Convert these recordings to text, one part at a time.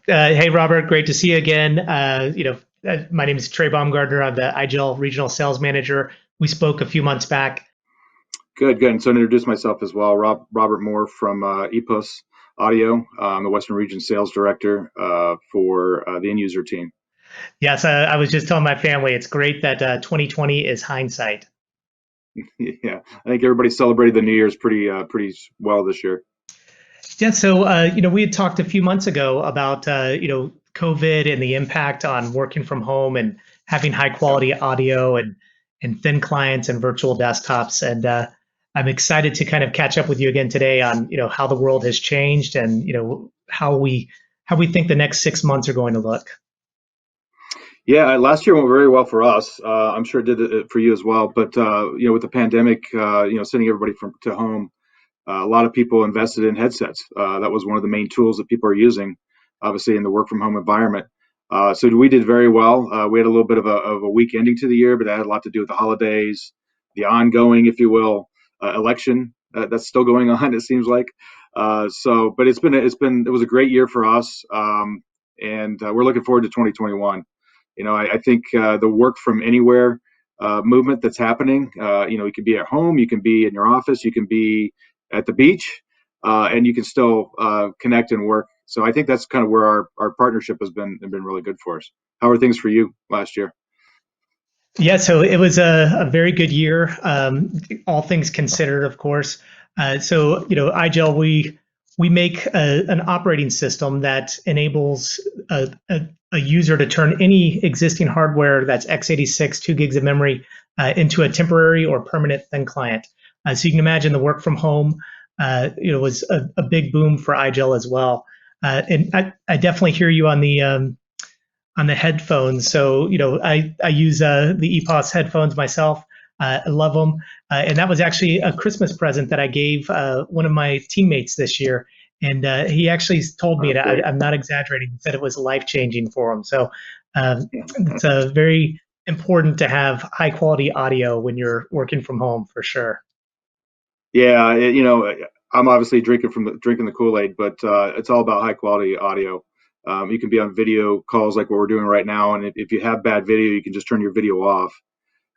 Hey, Robert, great to see you again. My name is Trey Baumgardner. I'm the IGL Regional Sales Manager. We spoke a few months back. Good, good. And so to introduce myself as well, Robert Moore from EPOS Audio. I'm the Western Region Sales Director for the end user team. Yes, I was just telling my family it's great that 2020 is hindsight. Yeah, I think everybody celebrated the New Year's pretty well this year. Yeah, so we had talked a few months ago about COVID and the impact on working from home and having high Yeah. quality audio and thin clients and virtual desktops. And I'm excited to kind of catch up with you again today on how the world has changed and how we think the next 6 months are going to look. Yeah, last year went very well for us. I'm sure it did it for you as well. But with the pandemic, sending everybody from to home, a lot of people invested in headsets. That was one of the main tools that people are using, obviously, in the work from home environment. So we did very well. We had a little bit of a weak ending to the year, but that had a lot to do with the holidays, the ongoing, if you will, election that's still going on. It seems like. But it was a great year for us, and we're looking forward to 2021. I think the work from anywhere movement that's happening. You can be at home, you can be in your office, you can be at the beach, and you can still connect and work. So I think that's kind of where our partnership has been really good for us. How are things for you last year? Yeah, so it was a very good year, all things considered, of course. IGEL, we make an operating system that enables a user to turn any existing hardware that's x86, 2 gigs of memory, into a temporary or permanent thin client. So you can imagine the work from home, was a big boom for IGEL as well. And I definitely hear you on the headphones. So, I use the EPOS headphones myself. I love them. And that was actually a Christmas present that I gave one of my teammates this year. And he actually told me, Oh, and great. I'm not exaggerating, he said it was life changing for him. So Yeah. it's very important to have high quality audio when you're working from home for sure. Yeah, I'm obviously drinking the Kool-Aid, but it's all about high quality audio. You can be on video calls like what we're doing right now, and if you have bad video, you can just turn your video off,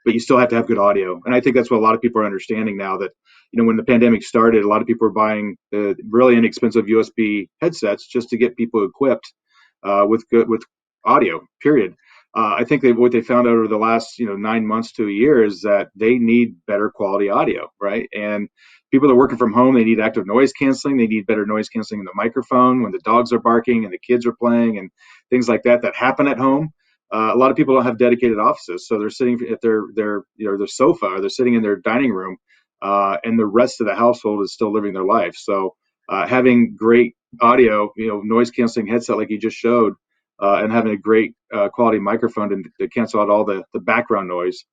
but you still have to have good audio. And I think that's what a lot of people are understanding now that, when the pandemic started, a lot of people were buying really inexpensive USB headsets just to get people equipped with audio, period. I think what they found out over the last 9 months to a year is that they need better quality audio, right? And people that are working from home, they need active noise canceling. They need better noise canceling in the microphone when the dogs are barking and the kids are playing and things like that happen at home. A lot of people don't have dedicated offices, so they're sitting at their sofa, or they're sitting in their dining room, and the rest of the household is still living their life. So having great audio, noise canceling headset like you just showed, and having a great quality microphone to cancel out all the background noise.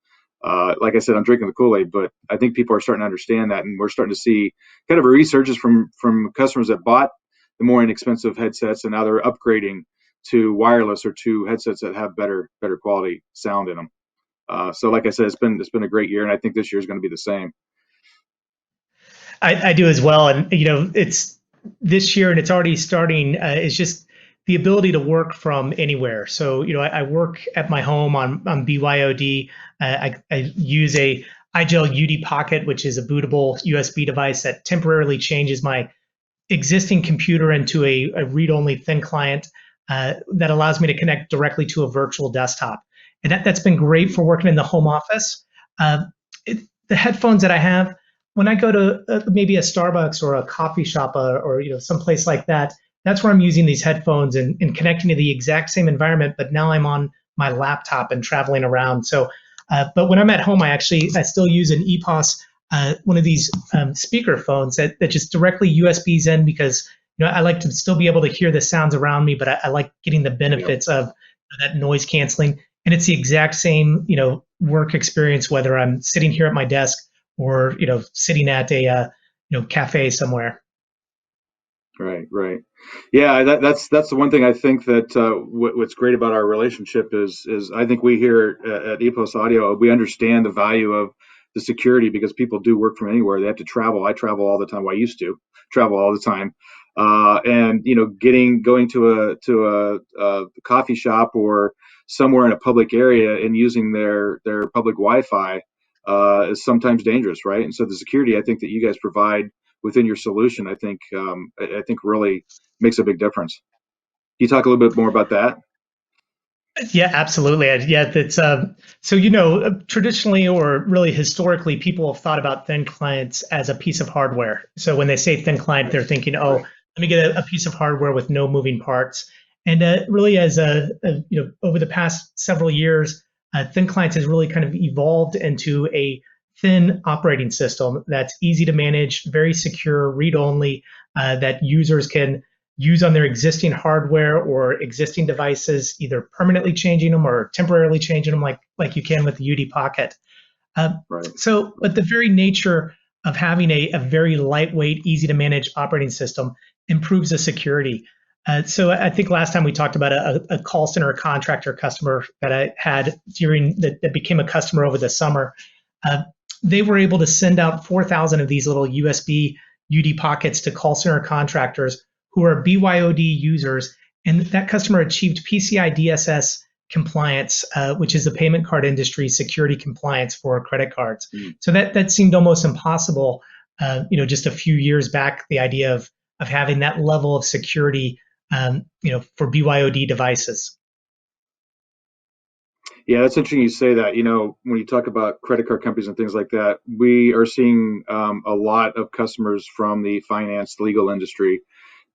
Like I said, I'm drinking the Kool-Aid, but I think people are starting to understand that, and we're starting to see kind of a resurgence from customers that bought the more inexpensive headsets, and now they're upgrading to wireless or to headsets that have better quality sound in them. So, like I said, it's been a great year, and I think this year is going to be the same. I do as well. And, it's this year and it's already starting, is just the ability to work from anywhere. So, I work at my home on BYOD. I use a iGel UD Pocket, which is a bootable USB device that temporarily changes my existing computer into a read-only thin client that allows me to connect directly to a virtual desktop. And that's been great for working in the home office. Uh, the headphones that I have, when I go to maybe a Starbucks or a coffee shop or someplace like that, that's where I'm using these headphones and connecting to the exact same environment. But now I'm on my laptop and traveling around. So, but when I'm at home, I still use an EPOS, one of these speaker phones that just directly USBs in because I like to still be able to hear the sounds around me, but I like getting the Yep. benefits of that noise canceling. And it's the exact same work experience whether I'm sitting here at my desk or sitting at a cafe somewhere. Right, right. Yeah, that's the one thing I think that what's great about our relationship is I think we here at EPOS Audio, we understand the value of the security because people do work from anywhere. They have to travel. I travel all the time. Well, I used to travel all the time. and going to a coffee shop or somewhere in a public area and using their public Wi-Fi is sometimes dangerous, right? And so the security I think that you guys provide within your solution, I think really makes a big difference. Can you talk a little bit more about that? Yeah, absolutely. Yeah, that's so traditionally or really historically, people have thought about thin clients as a piece of hardware. So when they say thin client, they're thinking, oh, Right. let me get a piece of hardware with no moving parts. And really, as over the past several years, thin clients has really kind of evolved into a thin operating system that's easy to manage, very secure, read only, that users can use on their existing hardware or existing devices, either permanently changing them or temporarily changing them, like you can with the UD Pocket. Uh, Right. but the very nature of having a very lightweight, easy to manage operating system improves the security. So I think last time we talked about a call center contractor customer that I had that became a customer over the summer. Uh, they were able to send out 4,000 of these little USB UD pockets to call center contractors who are BYOD users, and that customer achieved PCI DSS compliance, which is the payment card industry security compliance for credit cards. Mm. So that seemed almost impossible, just a few years back. The idea of having that level of security, for BYOD devices. Yeah, that's interesting you say that. When you talk about credit card companies and things like that, we are seeing a lot of customers from the finance legal industry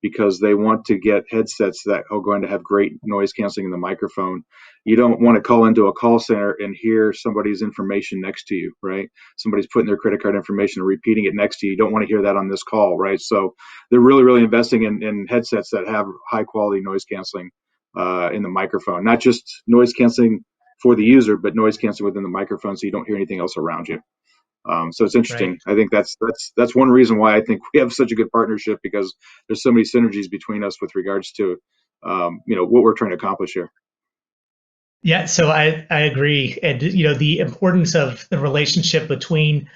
because they want to get headsets that are going to have great noise canceling in the microphone. You don't want to call into a call center and hear somebody's information next to you, right? Somebody's putting their credit card information and repeating it next to you. You don't want to hear that on this call, right? So they're really, really investing in headsets that have high quality noise canceling in the microphone, not just noise canceling for the user, but noise canceling within the microphone so you don't hear anything else around you. So it's Right. interesting. I think that's one reason why I think we have such a good partnership because there's so many synergies between us with regards to what we're trying to accomplish here. Yeah, so I agree, and the importance of the relationship between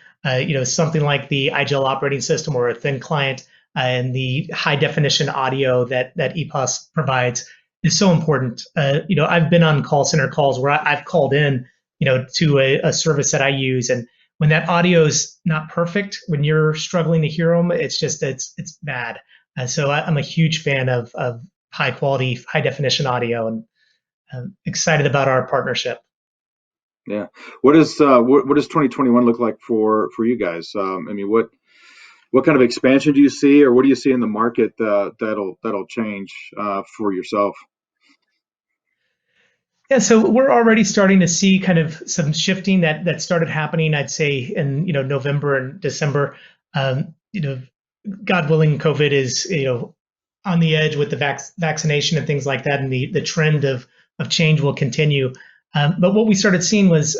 something like the IGEL operating system or a thin client and the high definition audio that EPOS provides is so important. I've been on call center calls where I've called in, to a service that I use, and when that audio is not perfect, when you're struggling to hear them, it's bad. So I'm a huge fan of high quality, high definition audio, and I'm excited about our partnership. Yeah. What does 2021 look like for you guys? I mean, what kind of expansion do you see, or what do you see in the market that'll change for yourself? Yeah, so we're already starting to see kind of some shifting that started happening, I'd say, in November and December. Um, you know, God willing, COVID is on the edge with the vaccination and things like that, and the trend of change will continue. But what we started seeing was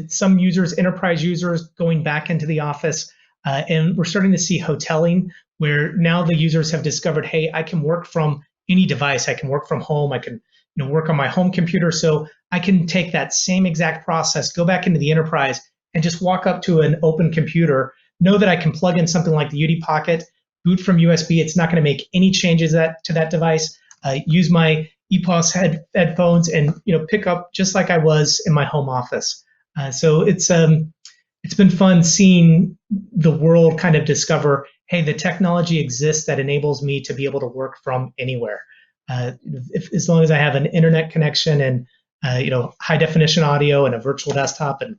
some users, enterprise users, going back into the office, and we're starting to see hoteling, where now the users have discovered, hey, I can work from any device, I can work from home, I can work on my home computer, so I can take that same exact process, go back into the enterprise, and just walk up to an open computer, know that I can plug in something like the UD Pocket, boot from USB. It's not going to make any changes to that device. Use my EPOS headphones and pick up just like I was in my home office. So it's been fun seeing the world kind of discover, hey, the technology exists that enables me to be able to work from anywhere. As long as I have an internet connection and high definition audio and a virtual desktop and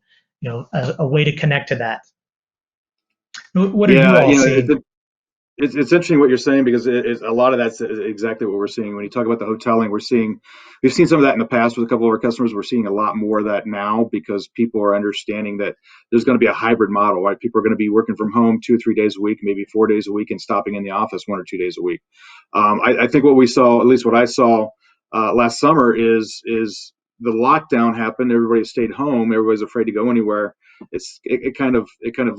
a way to connect to that. What are you Yeah, all seeing? it's interesting what you're saying because a lot of that's exactly what we're seeing. When you talk about the hoteling, we've seen some of that in the past with a couple of our customers. We're seeing a lot more of that now because people are understanding that there's going to be a hybrid model, right? People are going to be working from home 2 or 3 days a week, maybe 4 days a week, and stopping in the office 1 or 2 days a week. I think what we saw, at least what I saw last summer, is the lockdown happened. Everybody stayed home. Everybody's afraid to go anywhere. It kind of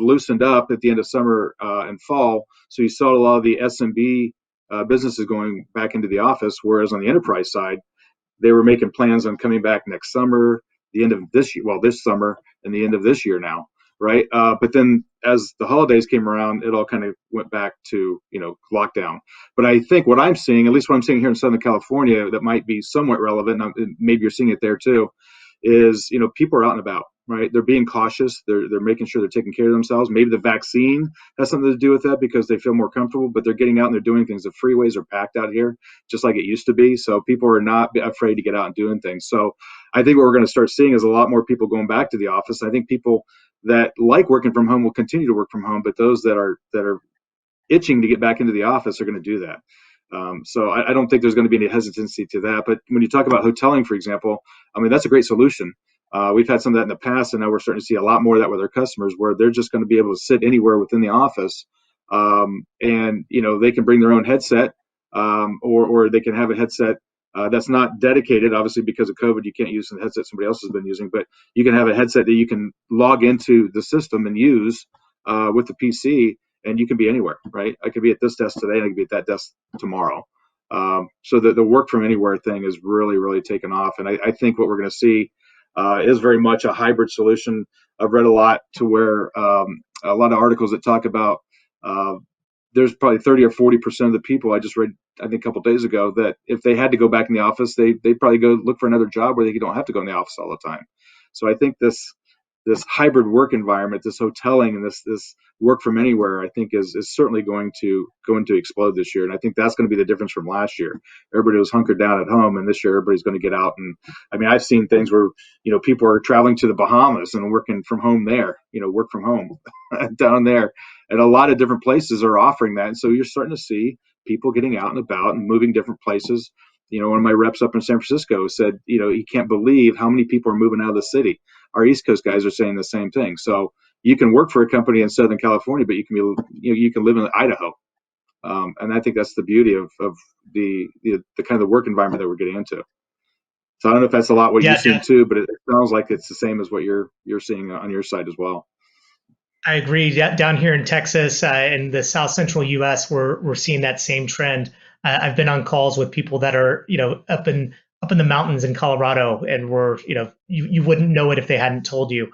loosened up at the end of summer and fall. So you saw a lot of the SMB businesses going back into the office, whereas on the enterprise side, they were making plans on coming back next summer, the end of this year, well, this summer and the end of this year now. right? But then as the holidays came around, it all kind of went back to lockdown. But I think what I'm seeing, at least what I'm seeing here in Southern California, that might be somewhat relevant, and maybe you're seeing it there too, is people are out and about, right? They're being cautious. They're making sure they're taking care of themselves. Maybe the vaccine has something to do with that because they feel more comfortable. But they're getting out and they're doing things. The freeways are packed out here, just like it used to be. So people are not afraid to get out and doing things. So I think what we're going to start seeing is a lot more people going back to the office. I think people that like working from home will continue to work from home, but those that are itching to get back into the office are going to do that. So I don't think there's going to be any hesitancy to that. But when you talk about hoteling, for example, I mean, that's a great solution. We've had some of that in the past, and now we're starting to see a lot more of that with our customers, where they're just going to be able to sit anywhere within the office, and they can bring their own headset, or they can have a headset that's not dedicated. Obviously, because of COVID, you can't use the headset somebody else has been using, but you can have a headset that you can log into the system and use with the PC, and you can be anywhere, right? I could be at this desk today, and I could be at that desk tomorrow. So the work from anywhere thing is really, really taken off, and I think what we're going to see is very much a hybrid solution. I've read a lot to where a lot of articles that talk about there's probably 30 or 40% of the people I just read, I think a couple of days ago, that if they had to go back in the office, they'd probably go look for another job where they don't have to go in the office all the time. So I think this hybrid work environment, this hoteling, and this work from anywhere, I think is certainly going to explode this year. And I think that's going to be the difference from last year. Everybody was hunkered down at home, and this year everybody's going to get out. And I mean, I've seen things where people are traveling to the Bahamas and working from home there. Work from home down there, and a lot of different places are offering that. And so you're starting to see people getting out and about and moving different places. One of my reps up in San Francisco said, he can't believe how many people are moving out of the city. Our East Coast guys are saying the same thing. So you can work for a company in Southern California, but you can live in Idaho, and I think that's the beauty of the kind of the work environment that we're getting into. So I don't know if that's a lot what you're Yeah, seeing too, but it sounds like it's the same as what you're seeing on your side as well. I agree. Down here in Texas, in the South Central U.S., we're seeing that same trend. I've been on calls with people that are up in the mountains in Colorado, and you wouldn't know it if they hadn't told you.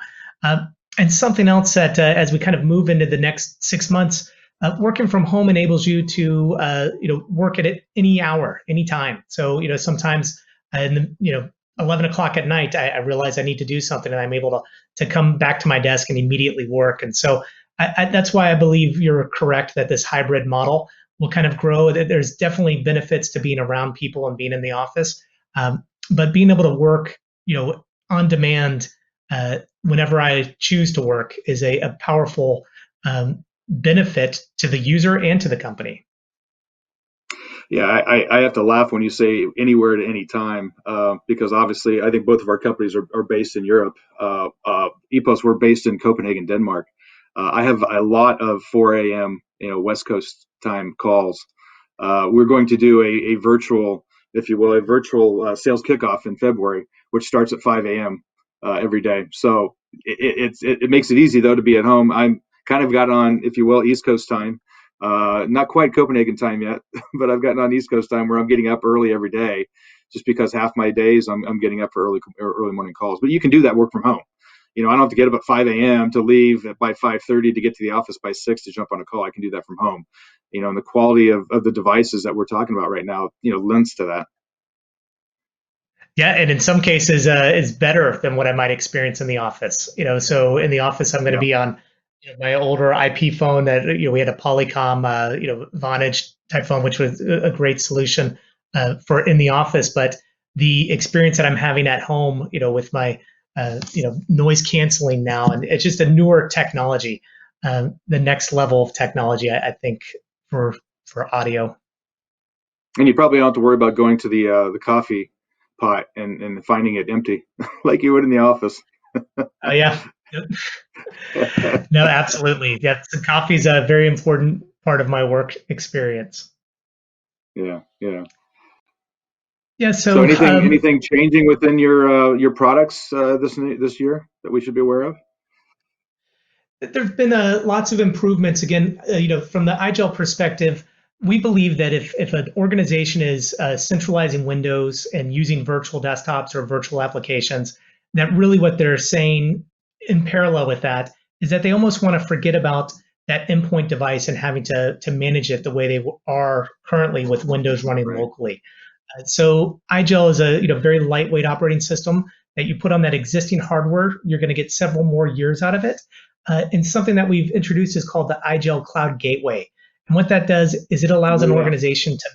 And something else that as we kind of move into the next 6 months, working from home enables you to work at it any hour, any time. So sometimes in the 11 o'clock at night, I realize I need to do something, and I'm able to come back to my desk and immediately work. And so that's why I believe you're correct that this hybrid model will kind of grow. There's definitely benefits to being around people and being in the office, but being able to work, on demand whenever I choose to work is a powerful benefit to the user and to the company. Yeah, I have to laugh when you say anywhere at any time, because obviously I think both of our companies are based in Europe. EPOS, we're based in Copenhagen, Denmark. I have a lot of 4 a.m. West Coast time calls. We're going to do a virtual, if you will, a virtual sales kickoff in February, which starts at 5 a.m. Every day. So it makes it easy though to be at home. I'm kind of got on, if you will, East Coast time. Not quite Copenhagen time yet, but I've gotten on East Coast time where I'm getting up early every day, just because half my days I'm getting up for early morning calls. But you can do that work from home. I don't have to get up at 5 a.m. to leave by 5:30 to get to the office by 6 to jump on a call. I can do that from home. And the quality of the devices that we're talking about right now, lends to that. Yeah, and in some cases, is better than what I might experience in the office. So in the office, I'm going to Yeah. be on my older IP phone that we had a Polycom, Vonage type phone, which was a great solution for in the office. But the experience that I'm having at home, with my noise canceling now, and it's just a newer technology, the next level of technology, I think, for audio. And you probably don't have to worry about going to the coffee pot and finding it empty like you would in the office. Oh yeah. No, absolutely. Yeah, so coffee is a very important part of my work experience. Yeah, yeah. Yeah, So so anything changing within your products this year that we should be aware of? there've been lots of improvements. Again, from the iGel perspective, we believe that if an organization is centralizing Windows and using virtual desktops or virtual applications, that really what they're saying in parallel with that is that they almost want to forget about that endpoint device and having to manage it the way they are currently with Windows running Right. locally. So iGel is a very lightweight operating system that you put on that existing hardware. You're going to get several more years out of it. And something that we've introduced is called the iGel Cloud Gateway. And what that does is it allows Oh an yeah. organization to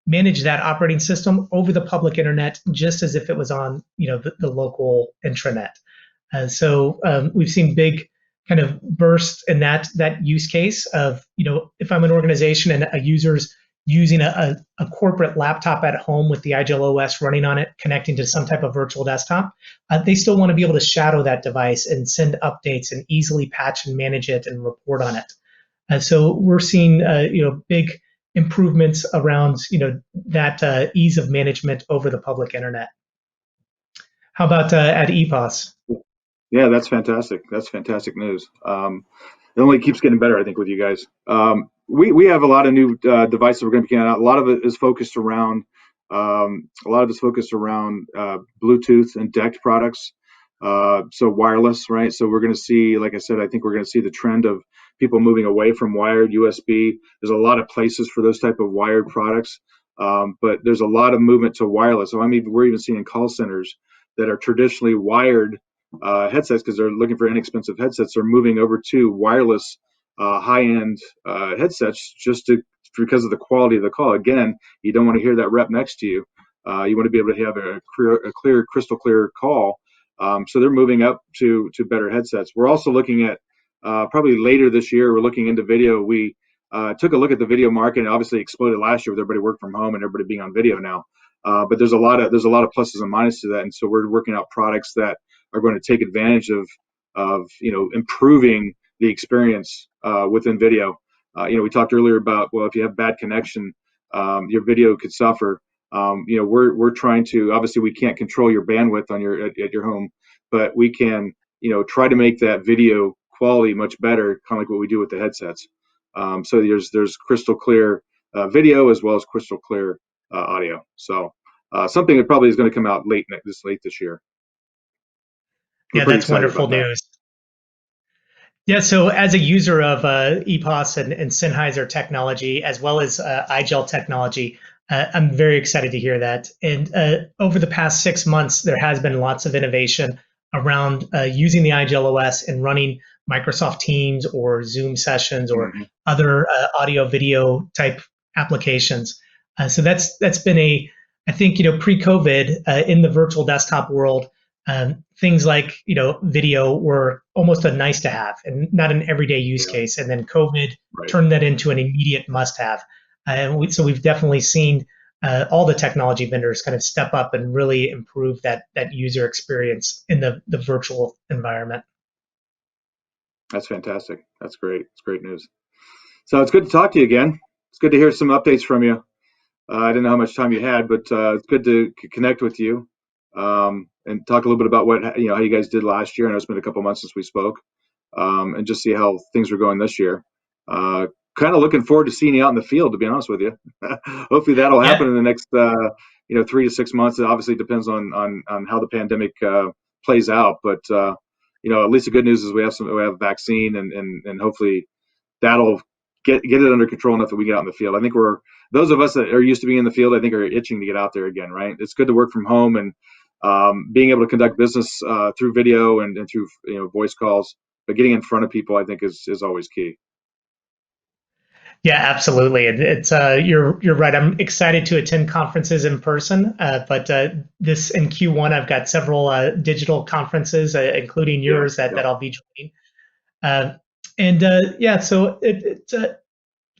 manage that operating system over the public internet, just as if it was on the local intranet. We've seen big kind of bursts in that use case of if I'm an organization and a user's using a corporate laptop at home with the iGel OS running on it, connecting to some type of virtual desktop, they still want to be able to shadow that device and send updates and easily patch and manage it and report on it. So we're seeing big improvements around that ease of management over the public internet. How about at EPOS? Yeah, that's fantastic. That's fantastic news. It only keeps getting better, I think, with you guys. We have a lot of new devices we're going to be getting out. A lot of it is focused around Bluetooth and DECT products. So wireless, right? So we're going to see, like I said, I think we're going to see the trend of people moving away from wired USB. There's a lot of places for those type of wired products, but there's a lot of movement to wireless. So we're even seeing call centers that are traditionally wired headsets because they're looking for inexpensive headsets are moving over to wireless high-end headsets because of the quality of the call. Again, you don't want to hear that rep next to you. You want to be able to have a clear, crystal clear call. So they're moving up to better headsets. We're also looking at probably later this year. We're looking into video. We took a look at the video market. And obviously exploded last year with everybody working from home and everybody being on video now. But there's a lot of pluses and minuses to that, and so we're working out products that are going to take advantage of improving the experience within video. We talked earlier about, well, if you have bad connection, your video could suffer. We're trying to, obviously we can't control your bandwidth on at your home, but we can try to make that video quality much better, kind of like what we do with the headsets. So there's crystal clear video as well as crystal clear audio. So something that probably is going to come out late this year. We're Yeah, pretty that's excited wonderful about that. news. Yeah, so as a user of EPOS and Sennheiser technology, as well as iGel technology, I'm very excited to hear that. And over the past 6 months, there has been lots of innovation around using the iGel OS and running Microsoft Teams or Zoom sessions or Mm-hmm. other audio video type applications. So that's been I think pre-COVID in the virtual desktop world. Things like video were almost a nice to have and not an everyday use Yeah, case, and then COVID right. turned that into an immediate must have. So we've definitely seen all the technology vendors kind of step up and really improve that user experience in the virtual environment. That's fantastic. That's great. It's great news. So it's good to talk to you again. It's good to hear some updates from you. I didn't know how much time you had, but it's good to connect with you and talk a little bit about how you guys did last year. I know it's been a couple months since we spoke, and just see how things are going this year. Kind of looking forward to seeing you out in the field, to be honest with you. Hopefully that'll happen Yeah, in the next 3 to 6 months. It obviously depends on how the pandemic plays out, but at least the good news is we have a vaccine, and hopefully that'll get it under control enough that we get out in the field. I think those of us that are used to being in the field, I think are itching to get out there again, right? It's good to work from home and being able to conduct business through video and through voice calls, but getting in front of people, I think is always key. yeah, absolutely. And it's you're right. I'm excited to attend conferences in person, but this in Q1, I've got several digital conferences, including Yeah, yours, that yeah, I'll be joining. Uh, and yeah, so it's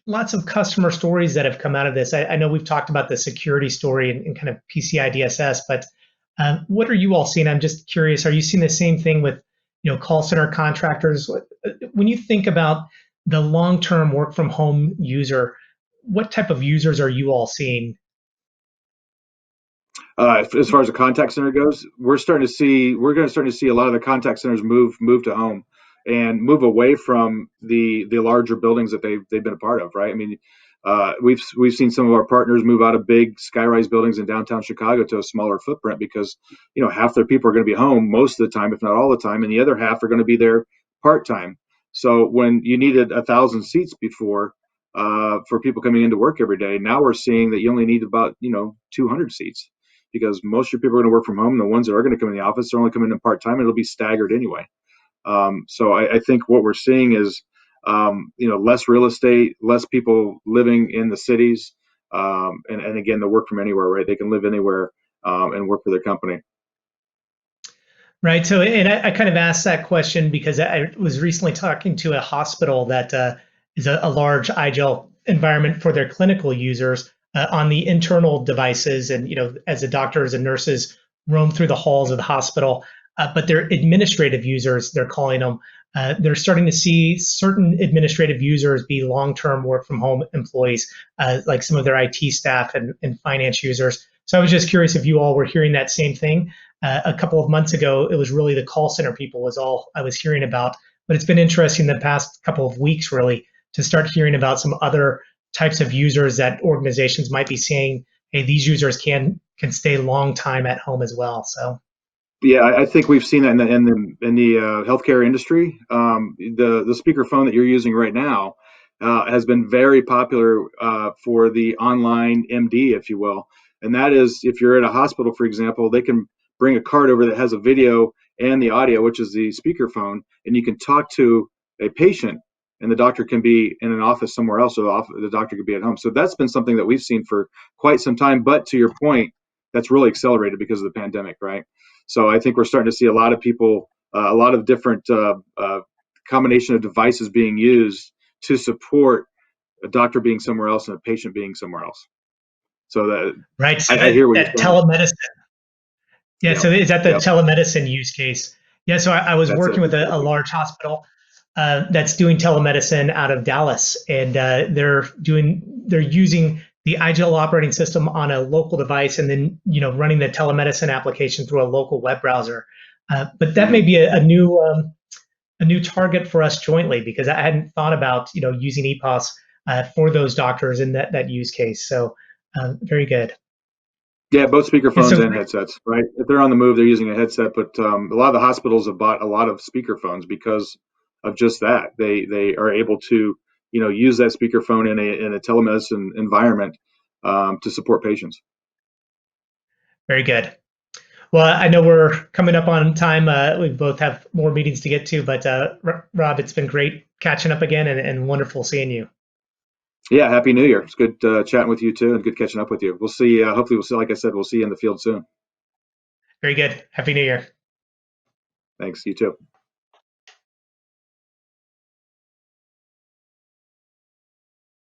lots of customer stories that have come out of this. I know we've talked about the security story and kind of PCI DSS, but what are you all seeing? I'm just curious. Are you seeing the same thing with call center contractors? When you think about the long-term work from home user, what type of users are you all seeing? as far as the contact center goes, we're going to start to see a lot of the contact centers move to home and move away from the larger buildings that they've been a part of, right? I mean, we've seen some of our partners move out of big skyrise buildings in downtown Chicago to a smaller footprint because half their people are going to be home most of the time, if not all the time, and the other half are going to be there part-time. So when you needed 1,000 seats before for people coming into work every day, now we're seeing that you only need about 200 seats because most of your people are going to work from home. The ones that are going to come in the office are only coming in part-time, and it'll be staggered anyway. So I think what we're seeing is less real estate, less people living in the cities, and again, the work from anywhere, right? They can live anywhere and work for their company. Right. So, and I kind of asked that question because I was recently talking to a hospital that is a large iGel environment for their clinical users on the internal devices. And, as the doctors and nurses roam through the halls of the hospital, but their administrative users, they're calling them, they're starting to see certain administrative users be long-term work from home employees, like some of their IT staff and finance users. So I was just curious if you all were hearing that same thing. A couple of months ago, it was really the call center people was all I was hearing about. But it's been interesting the past couple of weeks, really, to start hearing about some other types of users that organizations might be saying, hey, these users can stay long time at home as well. So Yeah, I think we've seen that in the healthcare industry. The speakerphone that you're using right now has been very popular for the online MD, if you will. And that is, if you're at a hospital, for example, they can bring a card over that has a video and the audio, which is the speakerphone, and you can talk to a patient, and the doctor can be in an office somewhere else, or the doctor could be at home. So that's been something that we've seen for quite some time. But to your point, that's really accelerated because of the pandemic, right? So I think we're starting to see a lot of people, a lot of different combination of devices being used to support a doctor being somewhere else and a patient being somewhere else. So that right, so I hear what you're that saying. telemedicine. Yeah, Yep, so is that the yep, used use case? Yeah, so I was that's it working with a exactly. large hospital that's doing telemedicine out of Dallas, and they're using the iGel operating system on a local device, and then running the telemedicine application through a local web browser. But that may Hmm. be a new target for us jointly because I hadn't thought about using EPOS for those doctors in that use case. So very good. Yeah, both Yeah, speakerphones so and headsets, right? If they're on the move, they're using a headset. But a lot of the hospitals have bought a lot of speakerphones because of just that. They are able to use that speakerphone in a telemedicine environment to support patients. very good. Well, I know we're coming up on time. We both have more meetings to get to, but Rob, it's been great catching up again and wonderful seeing you. Yeah, happy New Year. It's good chatting with you too, and good catching up with you. We'll see. Hopefully, we'll see. Like I said, we'll see you in the field soon. Very good. Happy New Year. Thanks. You too.